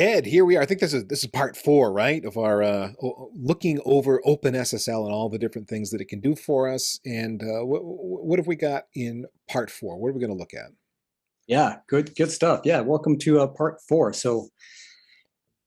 Ed, here we are. I think this is part 4, right, of our looking over OpenSSL and all the different things that it can do for us. And what have we got in part 4? What are we going to look at? Yeah, good stuff. Yeah, welcome to part 4. So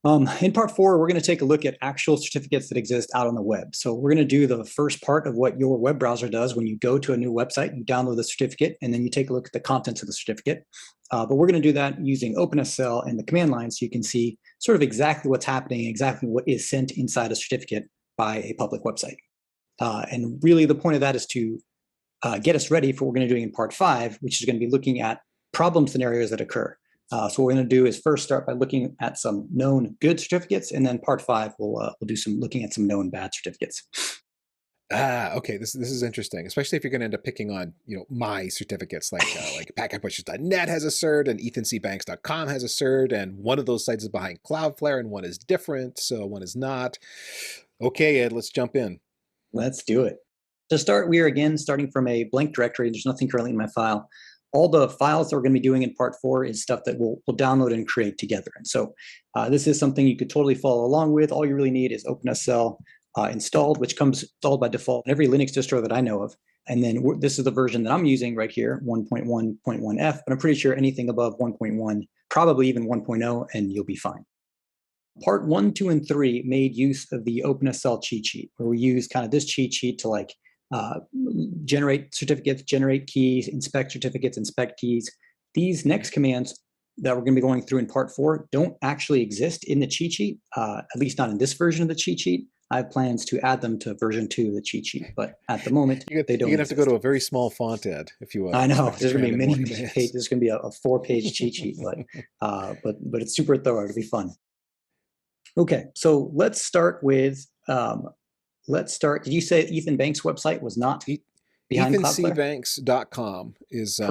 in part 4, we're going to take a look at actual certificates that exist out on the web. So we're going to do the first part of what your web browser does when you go to a new website. You download the certificate, and then you take a look at the contents of the certificate. But we're going to do that using OpenSSL and the command line, so you can see sort of exactly what's happening, exactly what is sent inside a certificate by a public website. And really, the point of that is to get us ready for what we're going to do in part 5, which is going to be looking at problem scenarios that occur. So what we're going to do is first start by looking at some known good certificates, and then part 5 we'll do some looking at some known bad certificates. Okay. This is interesting, especially if you're going to end up picking on my certificates, like packetpushers.net has a cert, and ethancbanks.com has a cert, and one of those sites is behind Cloudflare, and one is different, so one is not. Okay, Ed, let's jump in. Let's do it. To start, we are again starting from a blank directory. There's nothing currently in my file. All the files that we're going to be doing in part 4 is stuff that we'll download and create together. And so this is something you could totally follow along with. All you really need is OpenSSL installed, which comes installed by default in every Linux distro that I know of. And then this is the version that I'm using right here, 1.1.1f, but I'm pretty sure anything above 1.1, probably even 1.0, and you'll be fine. Part 1, 2, and 3 made use of the OpenSSL cheat sheet, where we use kind of this cheat sheet to generate certificates, generate keys, inspect certificates, inspect keys. These next commands that we're going to be going through in part 4 don't actually exist in the cheat sheet, at least not in this version of the cheat sheet. I have plans to add them to version 2 of the cheat sheet, but at the moment, they don't. You're going to have to go to a very small font, Ed, if you want. I know, there's going to be many pages. There's going to be a 4-page cheat sheet, but it's super thorough. It'll be fun. Okay, so let's start with, did you say Ethan Banks' website was not behind Cloudflare? ethancbanks.com is a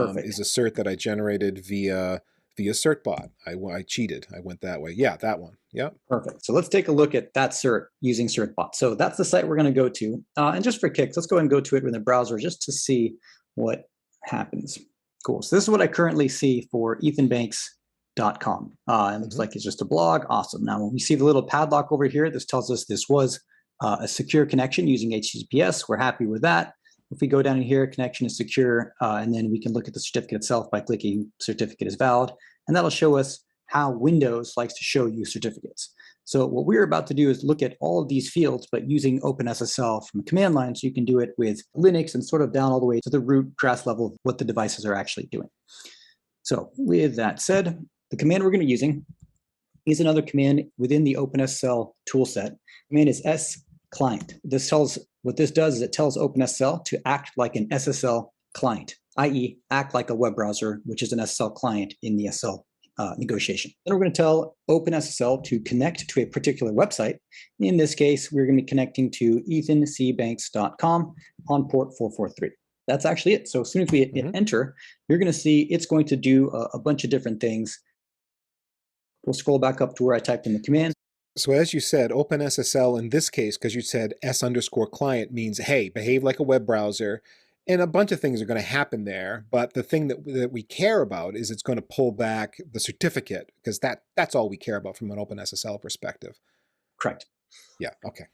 cert that I generated via CertBot. I cheated. I went that way. Yeah, that one. Yeah. Perfect. So let's take a look at that cert using CertBot. So that's the site we're going to go to. And just for kicks, let's go ahead and go to it with the browser just to see what happens. Cool. So this is what I currently see for ethanbanks.com. It looks like it's just a blog. Awesome. Now, when we see the little padlock over here, this tells us this was a secure connection using HTTPS. We're happy with that. If we go down in here, connection is secure, and then we can look at the certificate itself by clicking certificate is valid, and that'll show us how Windows likes to show you certificates. So what we're about to do is look at all of these fields, but using OpenSSL from a command line, so you can do it with Linux and sort of down all the way to the root grass level of what the devices are actually doing. So with that said, the command we're going to be using is another command within the OpenSSL toolset. The command is sclient. What this does is it tells OpenSSL to act like an SSL client, i.e. act like a web browser, which is an SSL client in the SSL negotiation. Then we're going to tell OpenSSL to connect to a particular website. In this case, we're going to be connecting to ethancbanks.com on port 443. That's actually it. So as soon as we hit enter, you're going to see it's going to do a bunch of different things. We'll scroll back up to where I typed in the command. So as you said, OpenSSL in this case, because you said s_client means, hey, behave like a web browser, and a bunch of things are going to happen there. But the thing that we care about is it's going to pull back the certificate, because that's all we care about from an OpenSSL perspective. Correct. Yeah, okay.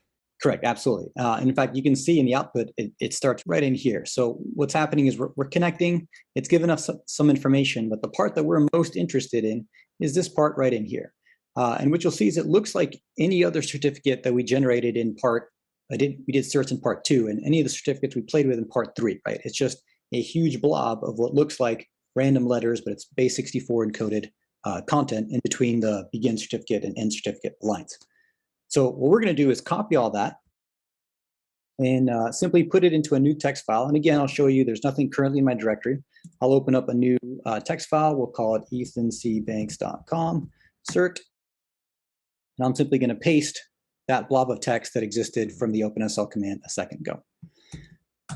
Correct, absolutely. And in fact, you can see in the output, it starts right in here. So what's happening is we're connecting. It's given us some information, but the part that we're most interested in is this part right in here. And what you'll see is it looks like any other certificate that we generated in part, we did certs in part 2, and any of the certificates we played with in part 3, right? It's just a huge blob of what looks like random letters, but it's base64 encoded content in between the begin certificate and end certificate lines. So what we're going to do is copy all that and simply put it into a new text file. And again, I'll show you there's nothing currently in my directory. I'll open up a new text file. We'll call it ethancbanks.com cert. And I'm simply going to paste that blob of text that existed from the OpenSSL command a second ago.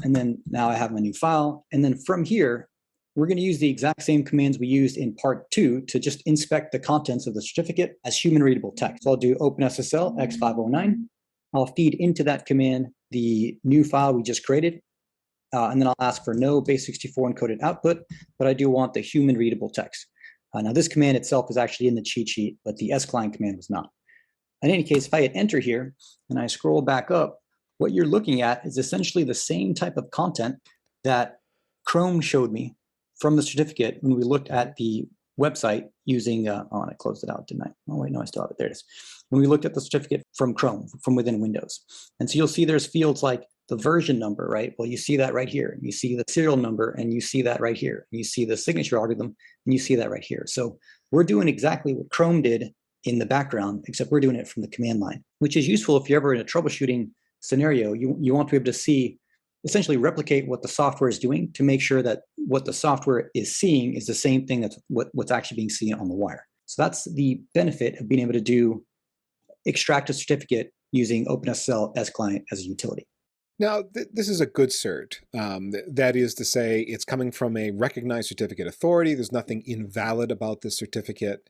And then now I have my new file. And then from here, we're going to use the exact same commands we used in part 2 to just inspect the contents of the certificate as human readable text. So I'll do OpenSSL x509. I'll feed into that command the new file we just created. And then I'll ask for no base64 encoded output, but I do want the human readable text. Now this command itself is actually in the cheat sheet, but the S-client command was not. In any case, if I hit enter here and I scroll back up, what you're looking at is essentially the same type of content that Chrome showed me from the certificate when we looked at the website using, oh, and I closed it out, didn't I? Oh, wait, no, I still have it. There it is. When we looked at the certificate from Chrome, from within Windows. And so you'll see there's fields like the version number, right? Well, you see that right here. You see the serial number, and you see that right here. You see the signature algorithm, and you see that right here. So we're doing exactly what Chrome did in the background, except we're doing it from the command line, which is useful if you're ever in a troubleshooting scenario. You want to be able to see, essentially replicate what the software is doing to make sure that what the software is seeing is the same thing that's what's actually being seen on the wire. So that's the benefit of being able to extract a certificate using OpenSSL S-client as a utility. Now, this is a good cert. That is to say, it's coming from a recognized certificate authority. There's nothing invalid about this certificate.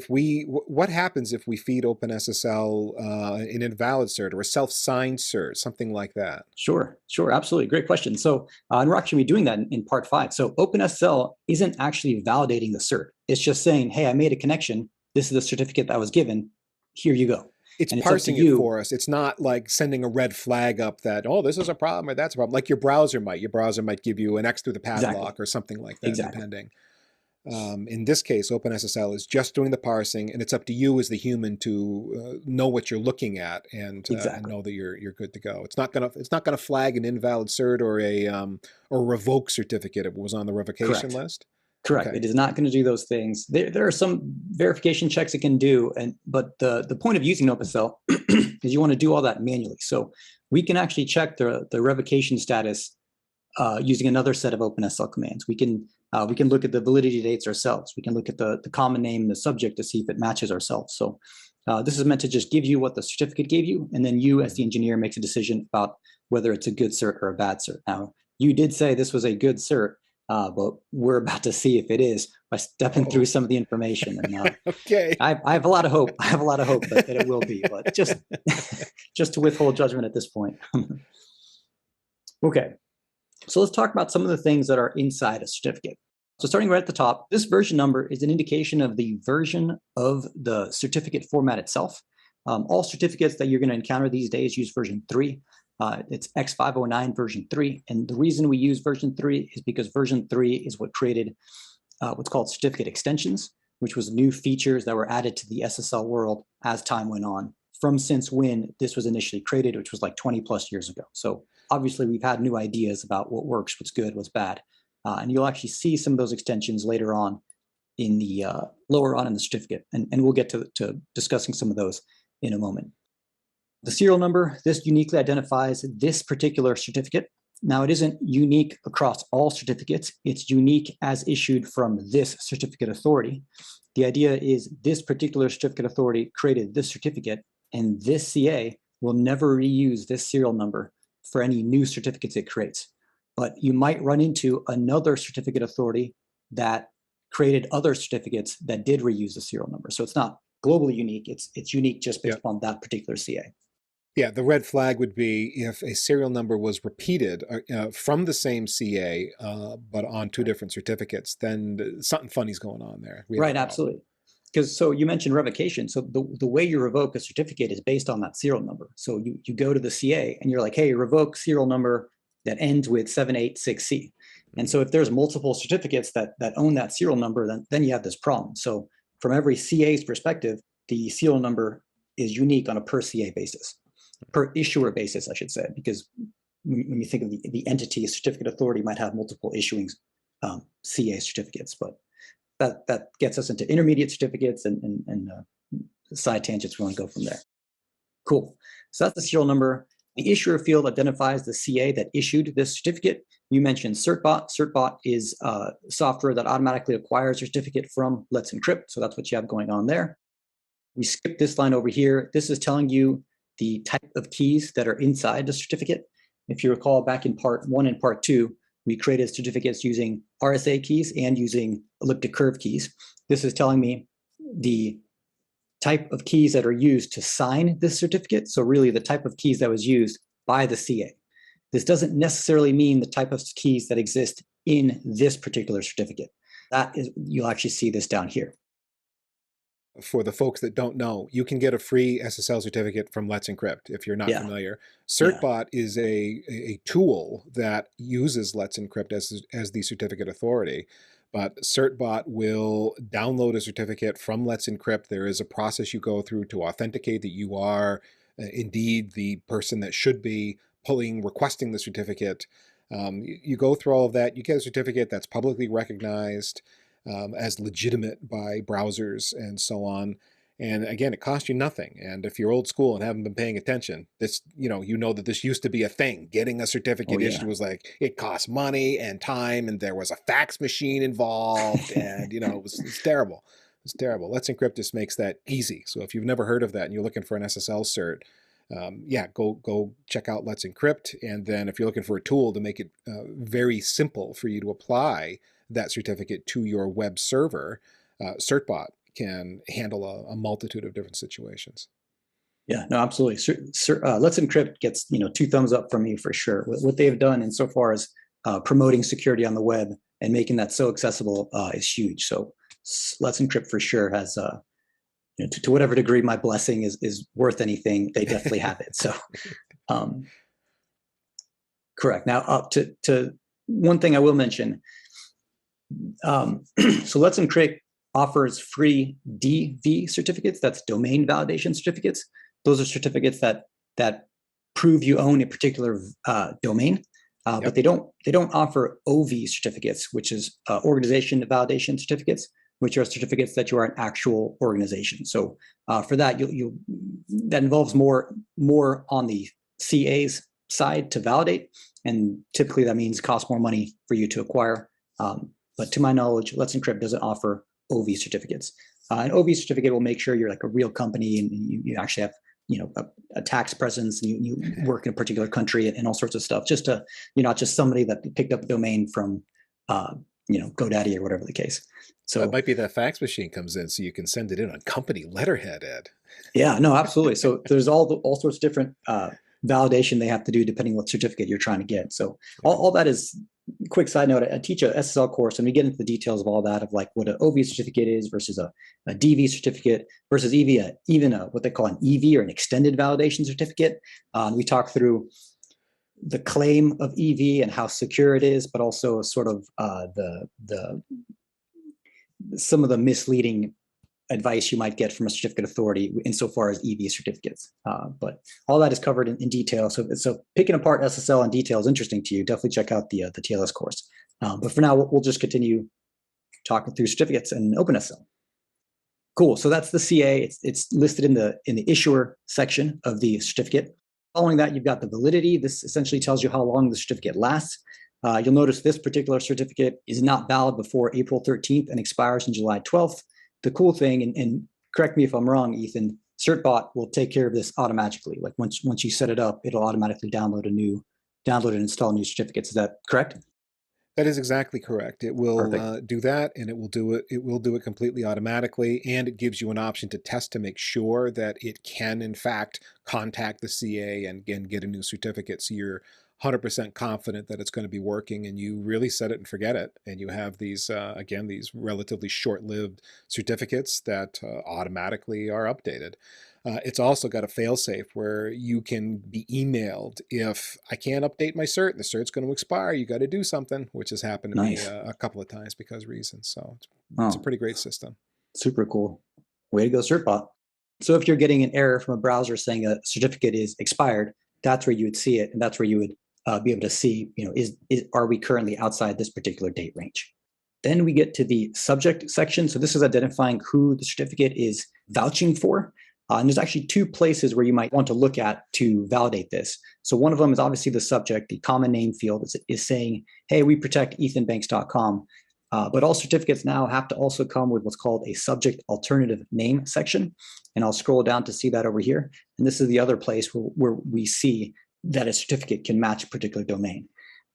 What happens if we feed OpenSSL an invalid cert or a self-signed cert, something like that? Sure, absolutely. Great question. So, and we're actually doing that in part 5. So OpenSSL isn't actually validating the cert. It's just saying, hey, I made a connection. This is the certificate that was given. Here you go. It's parsing it for us. It's not like sending a red flag up that, oh, this is a problem or that's a problem. Like your browser might. Your browser might give you an X through the padlock or something like that, depending. In this case, OpenSSL is just doing the parsing, and it's up to you as the human to know what you're looking at and know that you're good to go. It's not gonna flag an invalid cert or a revoke certificate if it was on the revocation list. Correct. Okay. It is not going to do those things. There are some verification checks it can do, but the point of using OpenSSL is you want to do all that manually. So we can actually check the revocation status using another set of OpenSSL commands. We can look at the validity dates ourselves. We can look at the common name and the subject to see if it matches ourselves. So this is meant to just give you what the certificate gave you, and then you as the engineer makes a decision about whether it's a good cert or a bad cert. Now, you did say this was a good cert, but we're about to see if it is by stepping through some of the information. And, okay. I have a lot of hope. I have a lot of hope that it will be, but just to withhold judgment at this point. Okay. So let's talk about some of the things that are inside a certificate. So starting right at the top, this version number is an indication of the version of the certificate format itself. All certificates that you're going to encounter these days use version 3. It's X509 version 3. And the reason we use version 3 is because version 3 is what created what's called certificate extensions, which was new features that were added to the SSL world as time went on from since when this was initially created, which was like 20 plus years ago. So obviously we've had new ideas about what works, what's good, what's bad. And you'll actually see some of those extensions later on in the lower on in the certificate. And we'll get to discussing some of those in a moment. The serial number, this uniquely identifies this particular certificate. Now, it isn't unique across all certificates. It's unique as issued from this certificate authority. The idea is this particular certificate authority created this certificate, and this CA will never reuse this serial number for any new certificates it creates. But you might run into another certificate authority that created other certificates that did reuse the serial number. So it's not globally unique. It's unique just based upon that particular CA. Yeah, the red flag would be if a serial number was repeated from the same CA, but on 2 different certificates, then something funny's going on there. Right, absolutely. Because so you mentioned revocation. So the way you revoke a certificate is based on that serial number. So you go to the CA and you're like, hey, revoke serial number that ends with 786C. And so if there's multiple certificates that own that serial number, then you have this problem. So from every CA's perspective, the serial number is unique on a per CA basis. Per issuer basis, I should say, because when you think of the entity, certificate authority might have multiple issuing CA certificates, but that gets us into intermediate certificates and side tangents. We want to go from there. Cool. So that's the serial number. The issuer field identifies the CA that issued this certificate. You mentioned CertBot. CertBot is software that automatically acquires a certificate from Let's Encrypt. So that's what you have going on there. We skip this line over here. This is telling you the type of keys that are inside the certificate. If you recall back in part 1 and part 2, we created certificates using RSA keys and using elliptic curve keys. This is telling me the type of keys that are used to sign this certificate. So really the type of keys that was used by the CA. This doesn't necessarily mean the type of keys that exist in this particular certificate. That is, you'll actually see this down here. For the folks that don't know, you can get a free SSL certificate from Let's Encrypt if you're not familiar. CertBot is a tool that uses Let's Encrypt as the certificate authority. But CertBot will download a certificate from Let's Encrypt. There is a process you go through to authenticate that you are indeed the person that should be requesting the certificate. You go through all of that. You get a certificate that's publicly recognized as legitimate by browsers and so on. And again, it costs you nothing. And if you're old school and haven't been paying attention, this, you know that this used to be a thing. Getting a certificate issued was like, it cost money and time, and there was a fax machine involved, and it's terrible. It's terrible. Let's Encrypt just makes that easy. So if you've never heard of that and you're looking for an SSL cert, go check out Let's Encrypt. And then if you're looking for a tool to make it very simple for you to apply that certificate to your web server, CertBot can handle a multitude of different situations. Yeah, no, absolutely. Let's Encrypt gets 2 thumbs up from me for sure. What they've done insofar as promoting security on the web and making that so accessible is huge. So Let's Encrypt for sure has, to whatever degree my blessing is worth anything, they definitely have it. So, correct. Now, up to one thing I will mention. So Let's Encrypt offers free DV certificates. That's domain validation certificates. Those are certificates that prove you own a particular domain, but they don't offer OV certificates, which is organization validation certificates, which are certificates that you are an actual organization. So for that, that involves more on the CA's side to validate, and typically that means it costs more money for you to acquire. But to my knowledge, Let's Encrypt doesn't offer OV certificates. An OV certificate will make sure you're like a real company and you actually have a tax presence, and you work in a particular country and all sorts of stuff. Just to you're not just somebody that picked up a domain from GoDaddy or whatever the case. So it might be that fax machine comes in, so you can send it in on company letterhead, Ed. Yeah, no, absolutely. So there's all sorts of different validation they have to do depending what certificate you're trying to get. So all that is. Quick side note, I teach a SSL course, and we get into the details of all that, of like what an OV certificate is versus a DV certificate versus even what they call an EV or an extended validation certificate. We talk through the claim of EV and how secure it is, but also sort of some of the misleading advice you might get from a certificate authority insofar as EV certificates. But all that is covered in detail. So picking apart SSL in detail is interesting to you. Definitely check out the TLS course. But for now, we'll just continue talking through certificates and OpenSSL. Cool. So that's the CA. It's listed in the issuer section of the certificate. Following that, you've got the validity. This essentially tells you how long the certificate lasts. You'll notice this particular certificate is not valid before April 13th and expires on July 12th. The cool thing, and correct me if I'm wrong, Ethan, CertBot will take care of this automatically. Like once you set it up, it'll automatically download and install new certificates. Is that correct? That is exactly correct. It will do that, and it will do it completely automatically, and it gives you an option to test to make sure that it can in fact contact the CA and get a new certificate. So you're 100% confident that it's going to be working, and you really set it and forget it. And you have these, again, these relatively short-lived certificates that automatically are updated. It's also got a fail-safe where you can be emailed if I can't update my cert, the cert's going to expire, you got to do something, which has happened to me a couple of times because of reasons. So it's a pretty great system. Super cool. Way to go, CertBot. So if you're getting an error from a browser saying a certificate is expired, that's where you would see it, and that's where you would be able to see, are we currently outside this particular date range? Then we get to the subject section. So this is identifying who the certificate is vouching for. And there's actually 2 places where you might want to look at to validate this. So one of them is obviously the subject. The common name field is saying, hey, we protect ethanbanks.com. But all certificates now have to also come with what's called a subject alternative name section. And I'll scroll down to see that over here. And this is the other place where we see that a certificate can match a particular domain.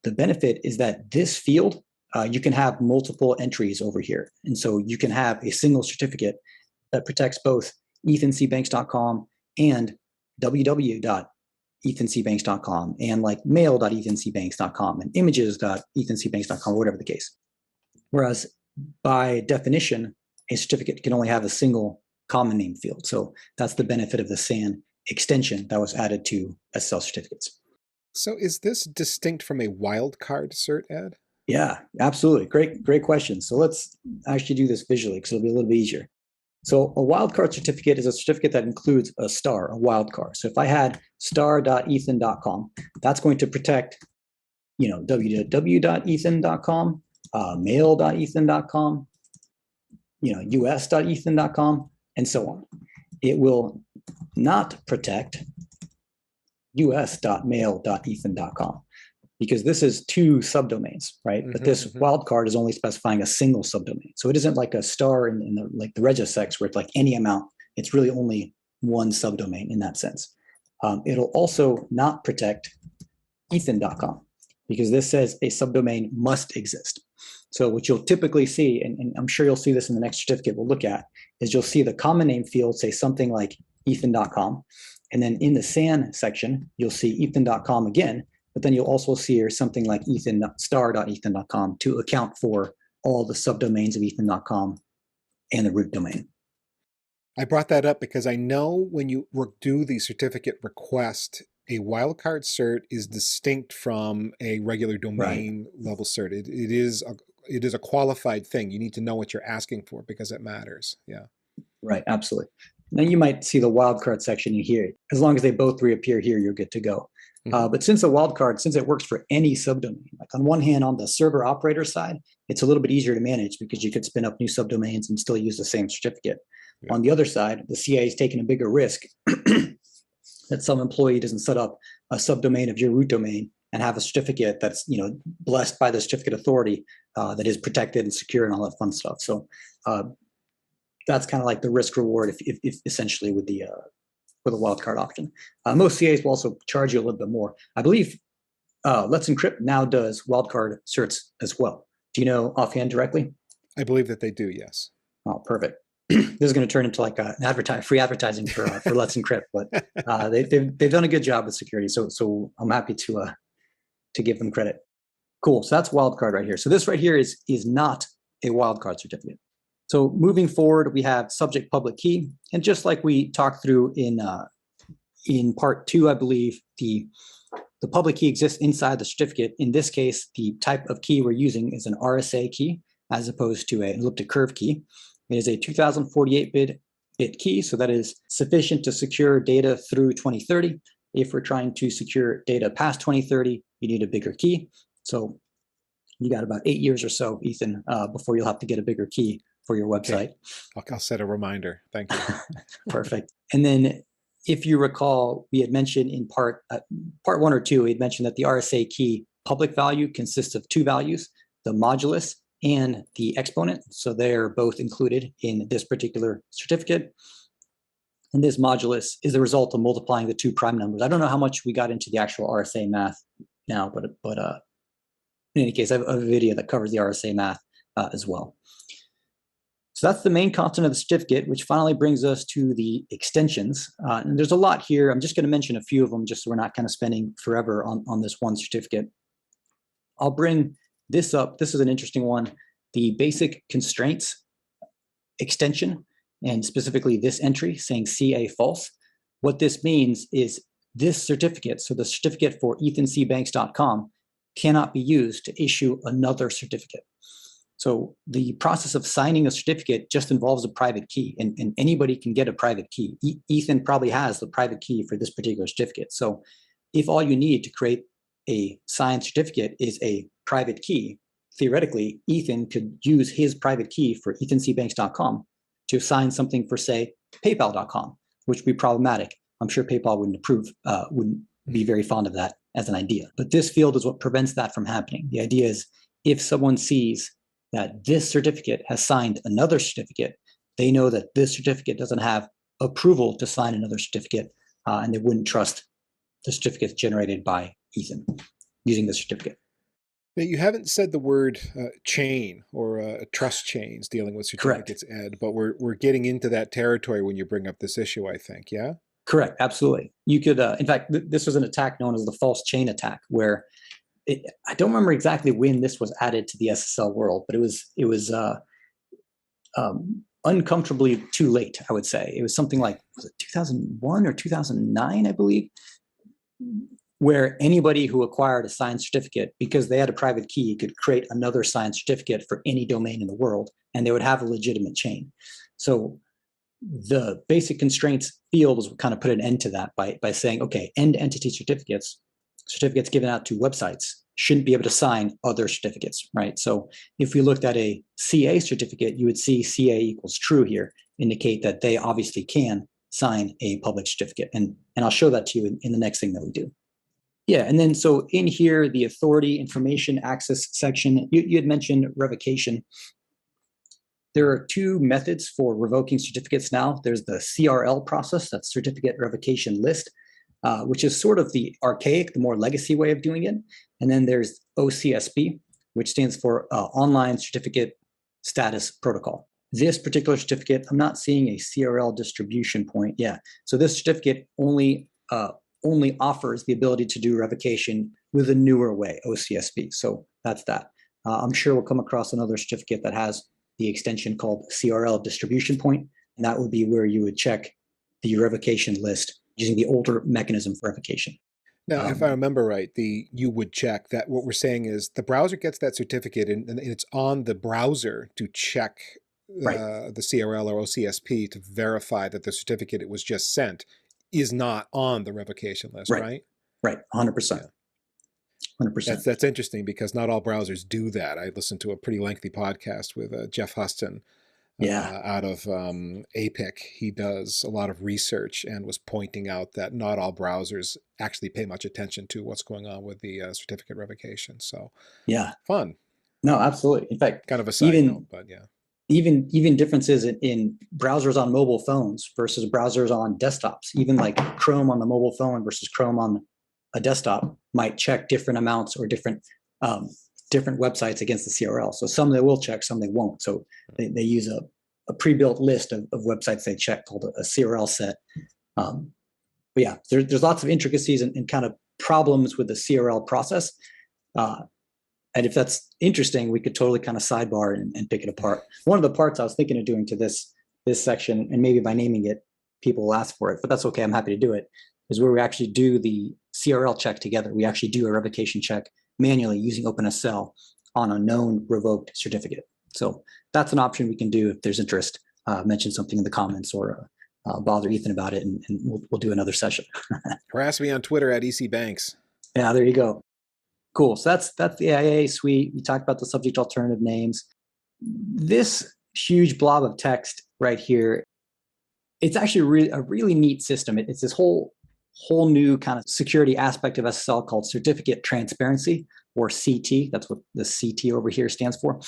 The benefit is that this field, you can have multiple entries over here. And so you can have a single certificate that protects both ethancbanks.com and www.ethancbanks.com and like mail.ethancbanks.com and images.ethancbanks.com, whatever the case. Whereas by definition, a certificate can only have a single common name field. So that's the benefit of the SAN extension that was added to SSL certificates. So is this distinct from a wildcard cert, Ed? Yeah, absolutely. Great question. So let's actually do this visually because it'll be a little bit easier. So a wildcard certificate is a certificate that includes a star, a wildcard. So if I had star.ethan.com, that's going to protect, www.ethan.com, mail.ethan.com, us.ethan.com, and so on. It will not protect us.mail.ethan.com because this is two subdomains, right? But this wildcard is only specifying a single subdomain. So it isn't like a star in the like the regex where it's like any amount. It's really only one subdomain in that sense. It'll also not protect ethan.com because this says a subdomain must exist. So what you'll typically see, and I'm sure you'll see this in the next certificate we'll look at, is you'll see the common name field say something like ethan.com. And then in the SAN section, you'll see ethan.com again, but then you'll also see here something like star.ethan.com to account for all the subdomains of ethan.com and the root domain. I brought that up because I know when you do the certificate request, a wildcard cert is distinct from a regular domain level cert. It is a qualified thing. You need to know what you're asking for because it matters. Yeah. Right, absolutely. Now you might see the wildcard section in here. As long as they both reappear here, you're good to go. But since a wildcard, since it works for any subdomain, like on one hand, on the server operator side, it's a little bit easier to manage because you could spin up new subdomains and still use the same certificate. Yeah. On the other side, the CIA is taking a bigger risk that some employee doesn't set up a subdomain of your root domain and have a certificate that's blessed by the certificate authority that is protected and secure and all that fun stuff. So that's kind of like the risk reward if essentially with the wildcard option. Most CAs will also charge you a little bit more. I believe Let's Encrypt now does wildcard certs as well. Do you know offhand directly? I believe that they do, yes. Oh, perfect. This is going to turn into like an free advertising for Let's Encrypt, but they've done a good job with security. So I'm happy to give them credit. Cool. So that's wildcard right here. So this right here is not a wildcard certificate. So moving forward, we have subject public key, and just like we talked through in part 2, I believe the public key exists inside the certificate. In this case, the type of key we're using is an RSA key as opposed to an elliptic curve key. It is a 2048-bit key, so that is sufficient to secure data through 2030. If we're trying to secure data past 2030, you need a bigger key. So you got about 8 years or so, Ethan, before you'll have to get a bigger key for your website. Okay. I'll set a reminder. Thank you. Perfect. And then if you recall, we had mentioned in part 1 or 2, we had mentioned that the RSA key public value consists of two values, the modulus and the exponent. So they're both included in this particular certificate. And this modulus is the result of multiplying the two prime numbers. I don't know how much we got into the actual RSA math now, but in any case, I have a video that covers the RSA math as well. So that's the main content of the certificate, which finally brings us to the extensions. And there's a lot here. I'm just going to mention a few of them just so we're not kind of spending forever on this one certificate. I'll bring this up. This is an interesting one. The basic constraints extension, and specifically this entry saying CA false. What this means is this certificate, so the certificate for ethancbanks.com, cannot be used to issue another certificate. So the process of signing a certificate just involves a private key, and anybody can get a private key. Ethan probably has the private key for this particular certificate. So if all you need to create a signed certificate is a private key, theoretically, Ethan could use his private key for ethancbanks.com to sign something for, say, paypal.com, which would be problematic. I'm sure PayPal wouldn't approve, wouldn't be very fond of that as an idea. But this field is what prevents that from happening. The idea is if someone sees that this certificate has signed another certificate, they know that this certificate doesn't have approval to sign another certificate, and they wouldn't trust the certificates generated by Ethan using the certificate. Now, you haven't said the word chain or trust chains dealing with certificates, Correct. Ed, but we're getting into that territory when you bring up this issue, I think, yeah? Correct, absolutely. You could, in fact, this was an attack known as the false chain attack, where I don't remember exactly when this was added to the SSL world, but it was uncomfortably too late, I would say. It was something like, was it 2001 or 2009, I believe, where anybody who acquired a signed certificate, because they had a private key, could create another signed certificate for any domain in the world, and they would have a legitimate chain. So the basic constraints field was kind of put an end to that by saying, okay, end entity certificates given out to websites shouldn't be able to sign other certificates, right? So if we looked at a CA certificate, you would see CA equals true here, indicate that they obviously can sign a public certificate. And I'll show that to you in the next thing that we do. Yeah, and then so in here, the authority information access section, you had mentioned revocation. There are two methods for revoking certificates now. There's the CRL process, that's certificate revocation list, which is sort of the archaic, the more legacy way of doing it. And then there's OCSP, which stands for Online Certificate Status Protocol. This particular certificate, I'm not seeing a CRL distribution point. Yeah, so this certificate only offers the ability to do revocation with a newer way, OCSP. So that's that. I'm sure we'll come across another certificate that has the extension called CRL distribution point, and that would be where you would check the revocation list using the older mechanism for revocation. Now, if I remember right, you would check that what we're saying is the browser gets that certificate and it's on the browser to check the CRL or OCSP to verify that the certificate it was just sent is not on the revocation list, right? Right, 100%. Yeah. 100%. That's interesting because not all browsers do that. I listened to a pretty lengthy podcast with Jeff Huston out of APIC. He does a lot of research and was pointing out that not all browsers actually pay much attention to what's going on with the certificate revocation. So yeah, fun. No, absolutely. In fact, kind of a side note, but yeah. Even differences in browsers on mobile phones versus browsers on desktops, even like Chrome on the mobile phone versus Chrome on a desktop might check different amounts or different websites against the CRL. So some they will check, some they won't. So they use a pre-built list of websites they check called a CRL set. But yeah, there's lots of intricacies and kind of problems with the CRL process. And if that's interesting, we could totally kind of sidebar and pick it apart. One of the parts I was thinking of doing to this section, and maybe by naming it, people will ask for it, but that's okay. I'm happy to do it, is where we actually do the CRL check together. We actually do a revocation check manually using OpenSSL on a known revoked certificate. So that's an option we can do if there's interest. Mention something in the comments or bother Ethan about it, and we'll do another session. Harass me on Twitter at ECBanks. Yeah, there you go. Cool. So that's the AIA suite. We talked about the subject alternative names. This huge blob of text right here, it's actually a really neat system. It's this whole new kind of security aspect of SSL called certificate transparency, or CT. That's what the CT over here stands for.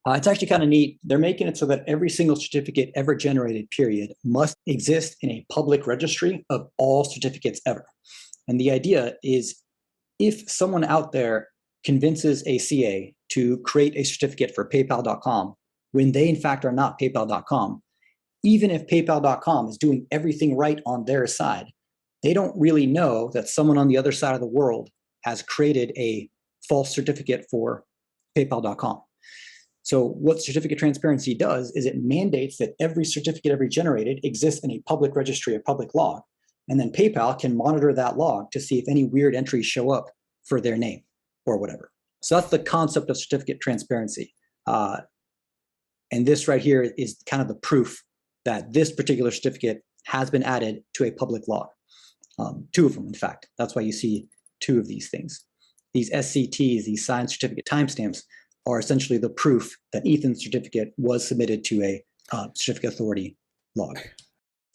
It's actually kind of neat. They're making it so that every single certificate ever generated, period, must exist in a public registry of all certificates ever. And the idea is, if someone out there convinces a CA to create a certificate for PayPal.com, when they in fact are not PayPal.com, even if PayPal.com is doing everything right on their side, they don't really know that someone on the other side of the world has created a false certificate for PayPal.com. So what certificate transparency does is it mandates that every certificate ever generated exists in a public registry, a public log. And then PayPal can monitor that log to see if any weird entries show up for their name or whatever. So that's the concept of certificate transparency. And this right here is kind of the proof that this particular certificate has been added to a public log. Two of them, in fact. That's why you see two of these things. These SCTs, these signed certificate timestamps, are essentially the proof that Ethan's certificate was submitted to a certificate authority log.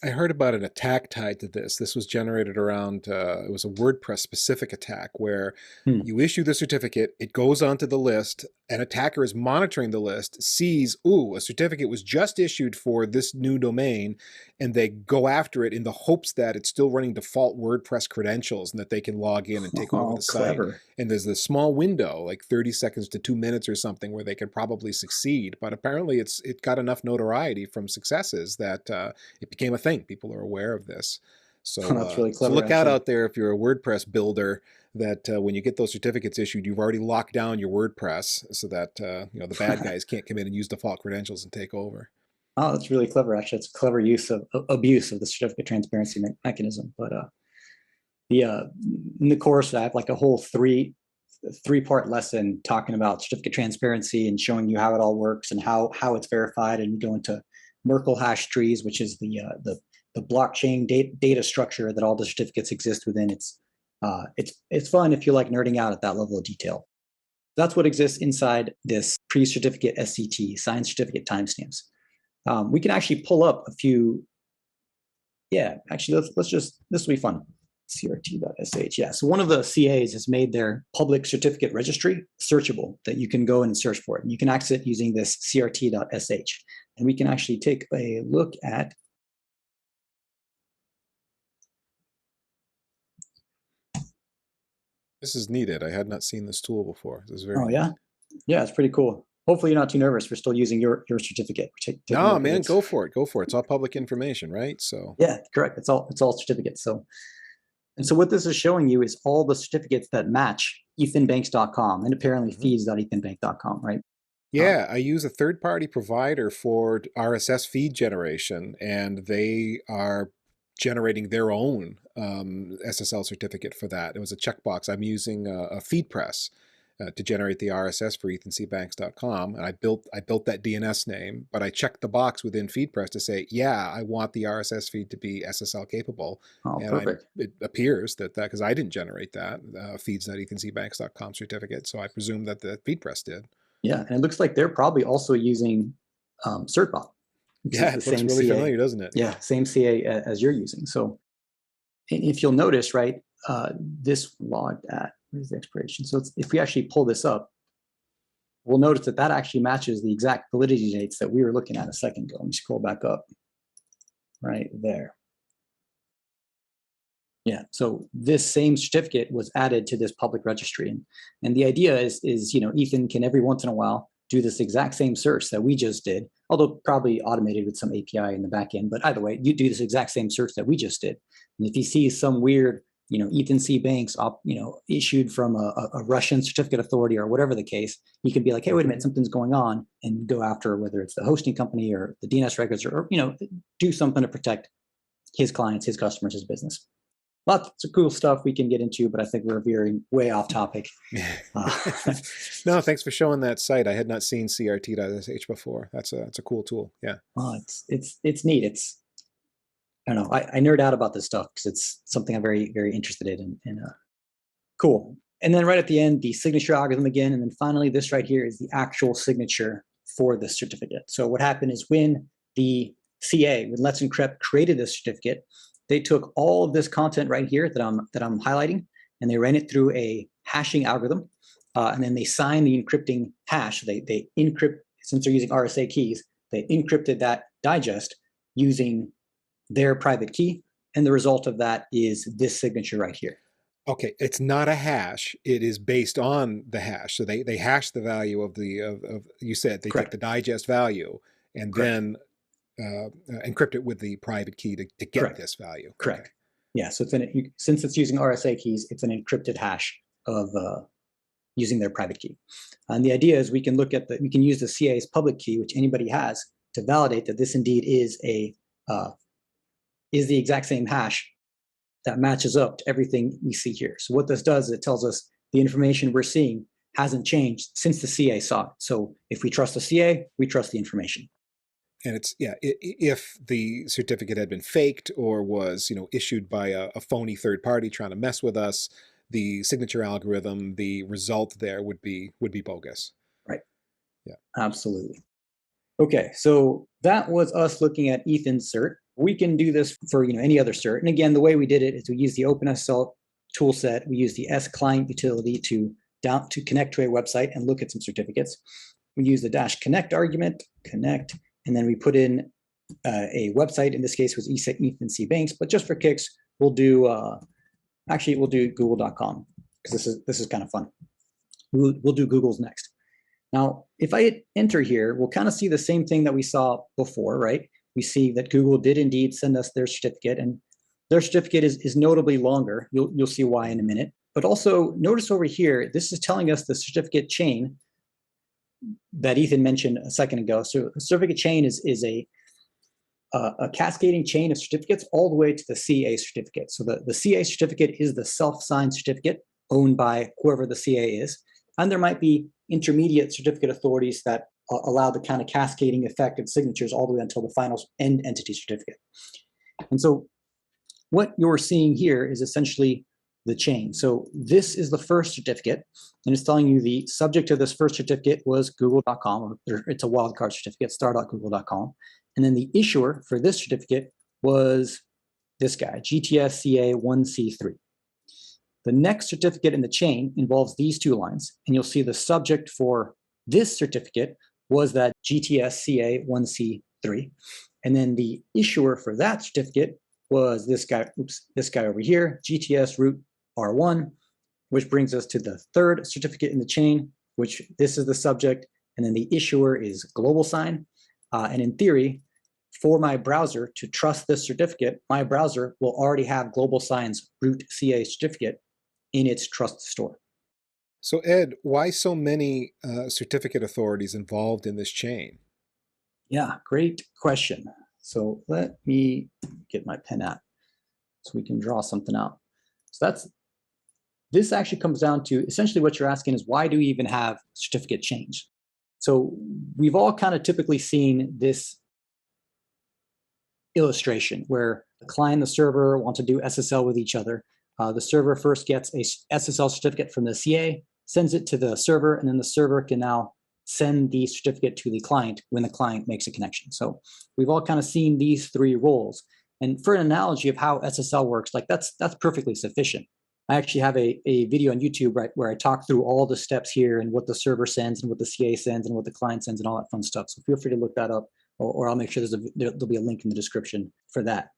I heard about an attack tied to this. This was generated around, it was a WordPress specific attack where you issue the certificate, it goes onto the list, an attacker is monitoring the list, sees, ooh, a certificate was just issued for this new domain, and they go after it in the hopes that it's still running default WordPress credentials and that they can log in and take over the site. And there's this small window, like 30 seconds to 2 minutes or something, where they could probably succeed. But apparently it got enough notoriety from successes that it became a thing. People are aware of this. So, That's really so clever, look actually. out there if you're a WordPress builder that when you get those certificates issued, you've already locked down your WordPress so that the bad guys can't come in and use default credentials and take over. Oh, that's really clever. Actually, it's a clever use of abuse of the certificate transparency mechanism. But in the course, I have like a whole three-part lesson talking about certificate transparency and showing you how it all works and how it's verified. And we go into Merkle hash trees, which is the blockchain data structure that all the certificates exist within. It's fun if you like nerding out at that level of detail. That's what exists inside this pre-certificate SCT, signed certificate timestamps. We can actually pull up a few. Yeah, actually, this will be fun. CRT.sh. Yeah, so one of the CAs has made their public certificate registry searchable that you can go and search for it. And you can access it using this CRT.sh. And we can actually take a look at. This is needed. I had not seen this tool before. This is very Oh, yeah? neat. Yeah, it's pretty cool. Hopefully you're not too nervous. We're still using your certificate. No, man, go for it. Go for it. It's all public information, right? So yeah, correct. It's all certificates. So what this is showing you is all the certificates that match ethanbanks.com and apparently feeds.ethanbank.com, right? Yeah, I use a third-party provider for RSS feed generation, and they are generating their own SSL certificate for that. It was a checkbox. I'm using a FeedPress to generate the RSS for ethancbanks.com, and I built that DNS name, but I checked the box within FeedPress to say, yeah, I want the RSS feed to be SSL capable. Oh, and perfect. It appears that because I didn't generate that feeds.ethancbanks.com certificate, so I presume that the FeedPress did. Yeah, and it looks like they're probably also using CertBot. Yeah, it looks really familiar, doesn't it? Yeah, same CA as you're using. So if you'll notice, right, this logged at, where's the expiration? So if we actually pull this up, we'll notice that actually matches the exact validity dates that we were looking at a second ago. Let me scroll back up right there. Yeah, so this same certificate was added to this public registry. And the idea is Ethan can every once in a while do this exact same search that we just did, although probably automated with some API in the back end. But either way, you do this exact same search that we just did. And if he sees some weird, Ethan C. Banks, issued from a Russian certificate authority or whatever the case, he could be like, hey, wait a minute, something's going on, and go after whether it's the hosting company or the DNS records or do something to protect his clients, his customers, his business. Lots of cool stuff we can get into, but I think we're veering way off topic. No, thanks for showing that site. I had not seen CRT.sh before. That's a cool tool. Yeah. Well, it's neat. I don't know. I nerd out about this stuff because it's something I'm very, very interested in. Cool. And then right at the end, the signature algorithm again. And then finally, this right here is the actual signature for the certificate. So what happened is when the CA, when Let's Encrypt created this certificate, they took all of this content right here that I'm highlighting, and they ran it through a hashing algorithm, and then they signed the encrypting hash. They encrypt, since they're using RSA keys, they encrypted that digest using their private key, and the result of that is this signature right here. Okay, it's not a hash. It is based on the hash. So they hash the value of you said they Correct. take the digest value and Correct. then encrypt it with the private key to get Correct. this value. Correct. Okay. Yeah. So since it's using RSA keys, it's an encrypted hash of using their private key. And the idea is we can use the CA's public key, which anybody has, to validate that this indeed is the exact same hash that matches up to everything we see here. So what this does is it tells us the information we're seeing hasn't changed since the CA saw it. So if we trust the CA, we trust the information. And it's, yeah, if the certificate had been faked or was, issued by a phony third party trying to mess with us, the signature algorithm, the result there would be bogus. Right. Yeah. Absolutely. Okay, so that was us looking at Ethan's cert. We can do this for any other cert. And again, the way we did it is we use the OpenSSL toolset. We use the S-Client utility to connect to a website and look at some certificates. We use the -connect argument, connect, and then we put in a website. In this case, was Ethan C. Banks. But just for kicks, we'll do google.com because this is kind of fun. We'll do Google's next. Now, if I hit enter here, we'll kind of see the same thing that we saw before, right? We see that Google did indeed send us their certificate, and their certificate is notably longer. You'll see why in a minute. But also notice over here, this is telling us the certificate chain that Ethan mentioned a second ago. So a certificate chain is a cascading chain of certificates all the way to the CA certificate. So the CA certificate is the self-signed certificate owned by whoever the CA is. And there might be intermediate certificate authorities that allow the kind of cascading effect of signatures all the way until the final end entity certificate. And so what you're seeing here is essentially the chain. So this is the first certificate, and it's telling you the subject of this first certificate was google.com, or it's a wildcard certificate, star.google.com. And then the issuer for this certificate was this guy, GTSCA1C3. The next certificate in the chain involves these two lines, and you'll see the subject for this certificate was that GTSCA1C3. And then the issuer for that certificate was this guy, this guy over here, GTS root R1, which brings us to the third certificate in the chain, which this is the subject, and then the issuer is global sign. And in theory, for my browser to trust this certificate, my browser will already have global sign's root CA certificate in its trust store. So Ed, why so many certificate authorities involved in this chain? Yeah, great question. So let me get my pen out so we can draw something out. So this actually comes down to essentially what you're asking is, why do we even have certificate chains? So we've all kind of typically seen this illustration where the client and the server want to do SSL with each other. The server first gets a SSL certificate from the CA, sends it to the server, and then the server can now send the certificate to the client when the client makes a connection. So we've all kind of seen these three roles. And for an analogy of how SSL works, like that's perfectly sufficient. I actually have a video on YouTube, right, where I talk through all the steps here and what the server sends and what the CA sends and what the client sends and all that fun stuff. So feel free to look that up, or I'll make sure there'll be a link in the description for that.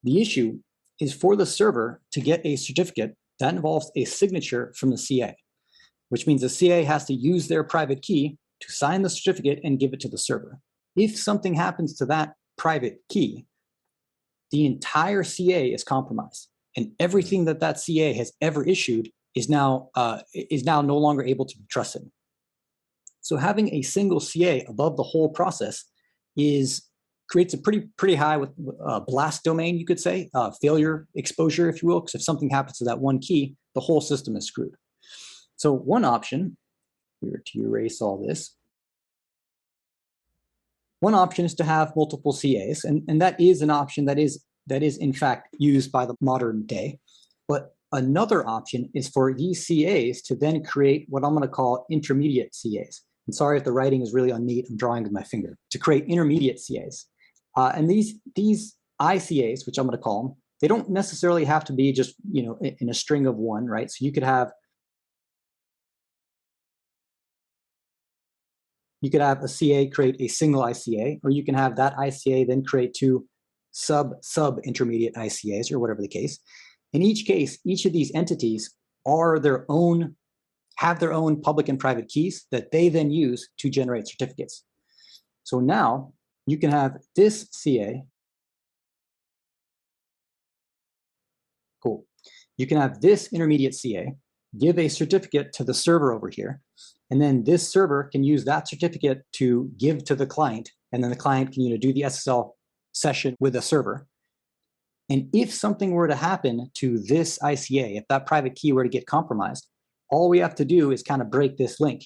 The issue is for the server to get a certificate that involves a signature from the CA, which means the CA has to use their private key to sign the certificate and give it to the server. If something happens to that private key, the entire CA is compromised, and everything that CA has ever issued is now no longer able to be trusted. So having a single CA above the whole process creates a pretty high with blast domain, you could say, failure exposure, if you will, because if something happens to that one key, the whole system is screwed. So one option, if we were to erase all this, one option is to have multiple CAs, and that is an option that is in fact used by the modern day. But another option is for these CAs to then create what I'm going to call intermediate CAs. I'm sorry if the writing is really unneat, I'm drawing with my finger. To create intermediate CAs. And these ICAs, which I'm going to call them, they don't necessarily have to be just, in a string of one, right? So you could have a CA create a single ICA, or you can have that ICA then create two sub-intermediate ICAs, or whatever the case. In each case, each of these entities have their own public and private keys that they then use to generate certificates. So now you can have this CA. Cool. You can have this intermediate CA give a certificate to the server over here, and then this server can use that certificate to give to the client, and then the client can do the SSL session with the server. And if something were to happen to this ICA, if that private key were to get compromised, all we have to do is kind of break this link.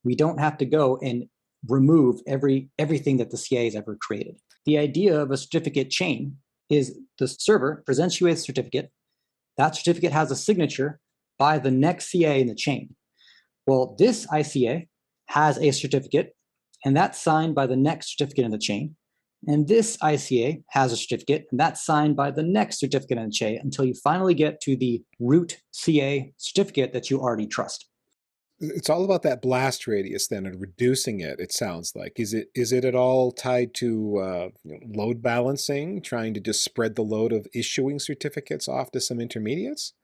We don't have to go and remove everything that the CA has ever created. The idea of a certificate chain is the server presents you a certificate. That certificate has a signature by the next CA in the chain. Well, this ICA has a certificate, and that's signed by the next certificate in the chain. And this ICA has a certificate, and that's signed by the next certificate in the chain until you finally get to the root CA certificate that you already trust. It's all about that blast radius then, and reducing it, it sounds like. Is it at all tied to load balancing, trying to just spread the load of issuing certificates off to some intermediates?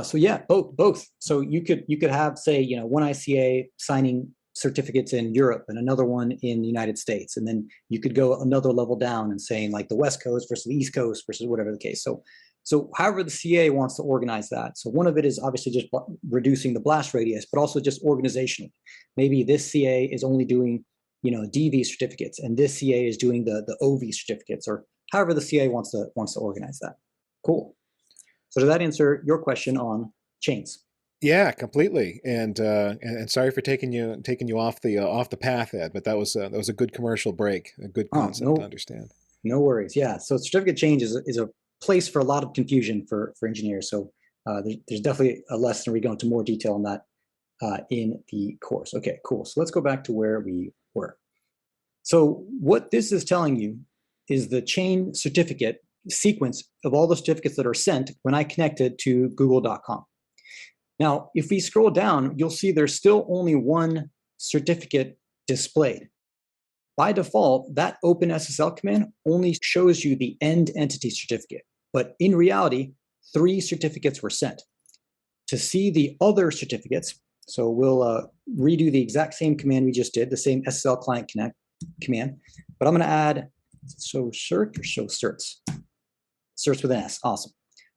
So yeah, both. So you could have, say, one ICA signing certificates in Europe and another one in the United States, and then you could go another level down and saying like the West Coast versus the East Coast versus whatever the case. So So however the CA wants to organize that. So one of it is obviously just reducing the blast radius, but also just organizationally. Maybe this CA is only doing, DV certificates, and this CA is doing the OV certificates, or however the CA wants to organize that. Cool. So does that answer your question on chains? Yeah, completely. And sorry for taking you off the path, Ed, but that was a good commercial break, a good concept to understand. No worries. Yeah. So certificate change is a place for a lot of confusion for engineers. So there's definitely a lesson where we go into more detail on that in the course. Okay, cool. So let's go back to where we were. So what this is telling you is the chain certificate sequence of all the certificates that are sent when I connected to google.com. Now, if we scroll down, you'll see there's still only one certificate displayed. By default, that OpenSSL command only shows you the end entity certificate, but in reality, 3 certificates were sent. To see the other certificates, so we'll redo the exact same command we just did, the same SSL client connect command, but I'm going to add show CERT or show certs. Certs with an S, awesome.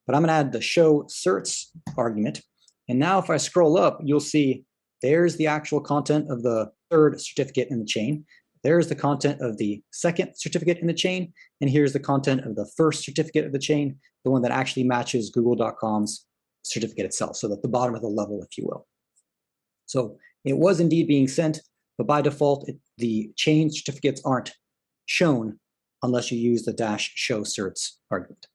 But I'm going to add the show certs argument. And now if I scroll up, you'll see there's the actual content of the 3rd certificate in the chain. There's the content of the 2nd certificate in the chain. And here's the content of the 1st certificate of the chain, the one that actually matches google.com's certificate itself. So at the bottom of the level, if you will. So it was indeed being sent, but by default, the chain certificates aren't shown unless you use the -show certs argument.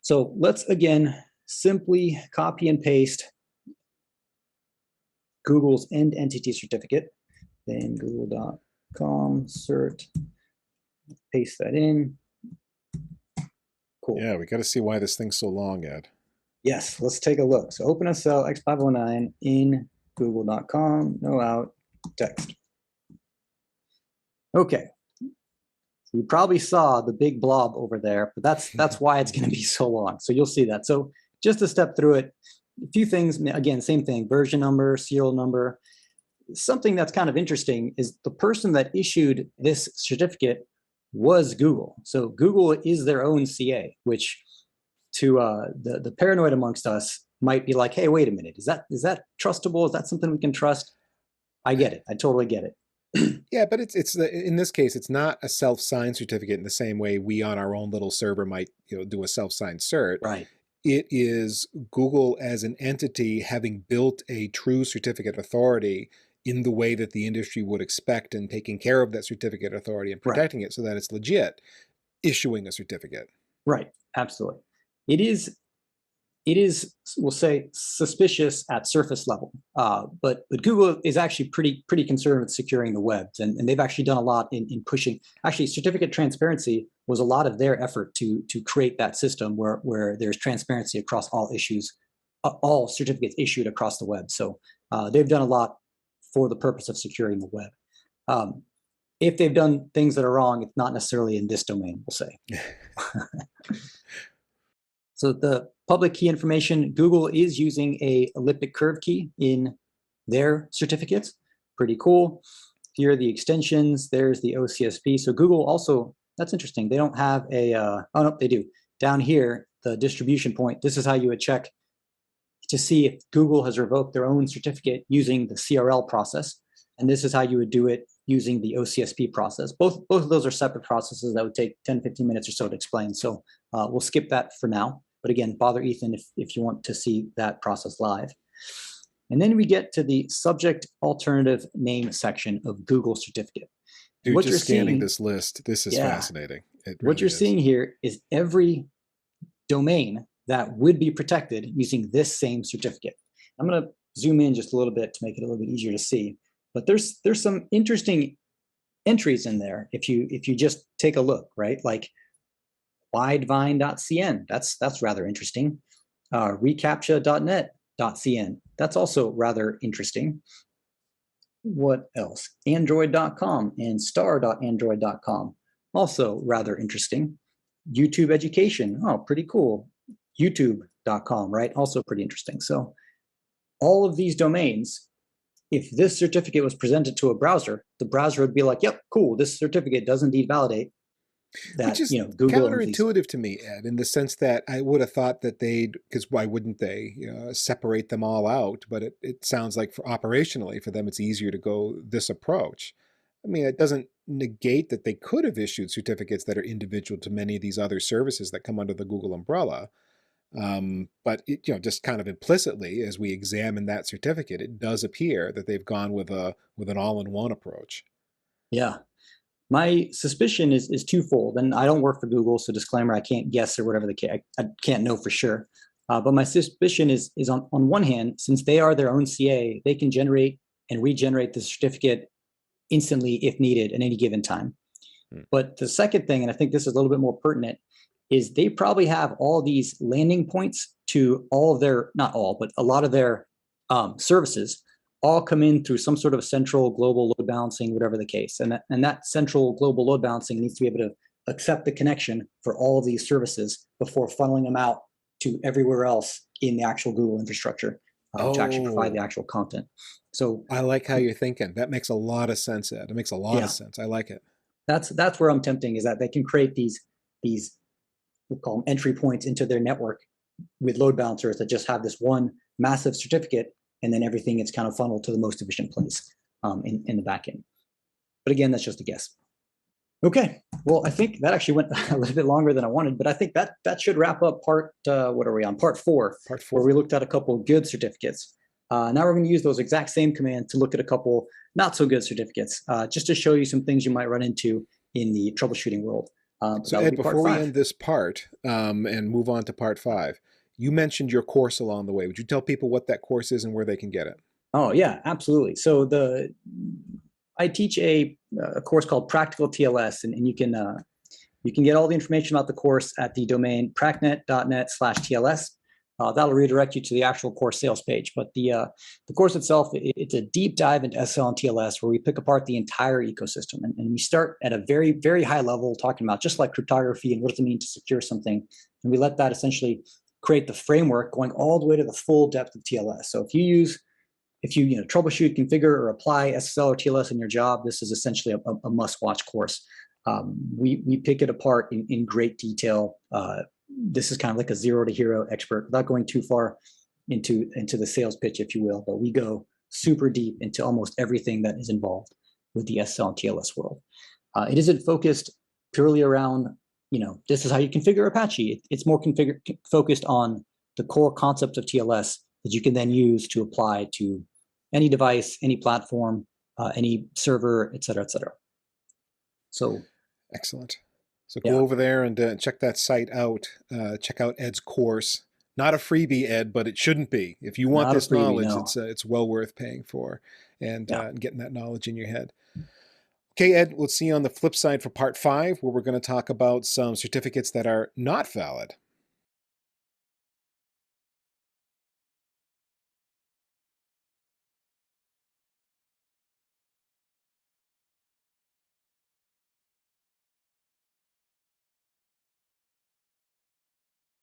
So let's again simply copy and paste Google's end entity certificate, then google.com cert, paste that in. Cool. Yeah, we got to see why this thing's so long, Ed. Yes, let's take a look. So OpenSSL X509 in google.com, no out, text. Okay. You probably saw the big blob over there, but that's why it's going to be so long. So you'll see that. So just to step through it, a few things, again, same thing, version number, serial number. Something that's kind of interesting is the person that issued this certificate was Google. So Google is their own CA, which to the paranoid amongst us might be like, hey, wait a minute, is that trustable? Is that something we can trust? I get it. I totally get it. Yeah, but it's in this case, it's not a self-signed certificate in the same way we on our own little server might do a self-signed cert. Right. It is Google as an entity having built a true certificate authority in the way that the industry would expect, and taking care of that certificate authority and protecting it so that it's legit, issuing a certificate. Right. Absolutely. It is, we'll say, suspicious at surface level, but Google is actually pretty concerned with securing the web, and they've actually done a lot in pushing. Actually, certificate transparency was a lot of their effort to create that system where there's transparency across all issues, all certificates issued across the web. So they've done a lot for the purpose of securing the web. If they've done things that are wrong, it's not necessarily in this domain, we'll say. So the public key information, Google is using a elliptic curve key in their certificates. Pretty cool. Here are the extensions. There's the OCSP. So Google also, that's interesting. They don't have a, oh no, they do. Down here, the distribution point, this is how you would check to see if Google has revoked their own certificate using the CRL process. And this is how you would do it using the OCSP process. Both of those are separate processes that would take 10, 15 minutes or so to explain. So we'll skip that for now. But again, bother Ethan if you want to see that process live. And then we get to the subject alternative name section of Google certificate. Dude, what just scanning this list, this is fascinating. What you're seeing here is every domain that would be protected using this same certificate. I'm going to zoom in just a little bit to make it a little bit easier to see. But there's some interesting entries in there if you just take a look, right? Like widevine.cn, that's rather interesting. Recaptcha.net.cn, that's also rather interesting. What else? Android.com and star.android.com, also rather interesting. YouTube education, oh, pretty cool. YouTube.com, right? Also pretty interesting. So all of these domains, if this certificate was presented to a browser, the browser would be like, yep, cool, this certificate does indeed validate. Which that is Google and these. counterintuitive to me, Ed, in the sense that I would have thought that they'd, because why wouldn't they separate them all out? But it sounds like operationally for them, it's easier to go this approach. I mean, it doesn't negate that they could have issued certificates that are individual to many of these other services that come under the Google umbrella. But just kind of implicitly, as we examine that certificate, it does appear that they've gone with an all-in-one approach. Yeah. My suspicion is twofold, and I don't work for Google, so disclaimer, I can't guess or whatever the case. I can't know for sure. But my suspicion is on one hand, since they are their own CA, they can generate and regenerate the certificate instantly if needed at any given time. But the second thing, and I think this is a little bit more pertinent, is they probably have all these landing points to all of their, not all, but a lot of their services all come in through some sort of central global load balancing, whatever the case. And that central global load balancing needs to be able to accept the connection for all of these services before funneling them out to everywhere else in the actual Google infrastructure to actually provide the actual content. So I like how you're thinking. That makes a lot of sense, Ed. It makes a lot of sense. I like it. That's where I'm tempting, is that they can create these we'll call them entry points into their network with load balancers that just have this one massive certificate, and then everything is kind of funneled to the most efficient place in the back end. But again, that's just a guess. Okay, well, I think that actually went a little bit longer than I wanted, but I think that should wrap up part, what are we on? Part four, where we looked at a couple of good certificates. Now we're going to use those exact same commands to look at a couple not so good certificates, just to show you some things you might run into in the troubleshooting world. So Ed, before we end this part and move on to part 5, you mentioned your course along the way. Would you tell people what that course is and where they can get it? Oh, yeah, absolutely. So I teach a course called Practical TLS, and you can get all the information about the course at the domain pracnet.net/TLS. That'll redirect you to the actual course sales page. But the course itself, it's a deep dive into SSL and TLS, where we pick apart the entire ecosystem. And we start at a very, very high level, talking about just like cryptography and what does it mean to secure something. And we let that essentially create the framework going all the way to the full depth of TLS. So if you troubleshoot, configure, or apply SSL or TLS in your job, this is essentially a must-watch course. We pick it apart in great detail. This is kind of like a zero to hero expert, without going too far into the sales pitch, if you will. But we go super deep into almost everything that is involved with the SSL and TLS world. It isn't focused purely around, this is how you configure Apache. It's more focused on the core concept of TLS that you can then use to apply to any device, any platform, any server, et cetera, et cetera. So excellent. So go over there and check that site out. Check out Ed's course. Not a freebie, Ed, but it shouldn't be. If you want this knowledge, it's well worth paying for and getting that knowledge in your head. Okay, Ed, we'll see you on the flip side for part 5, where we're going to talk about some certificates that are not valid.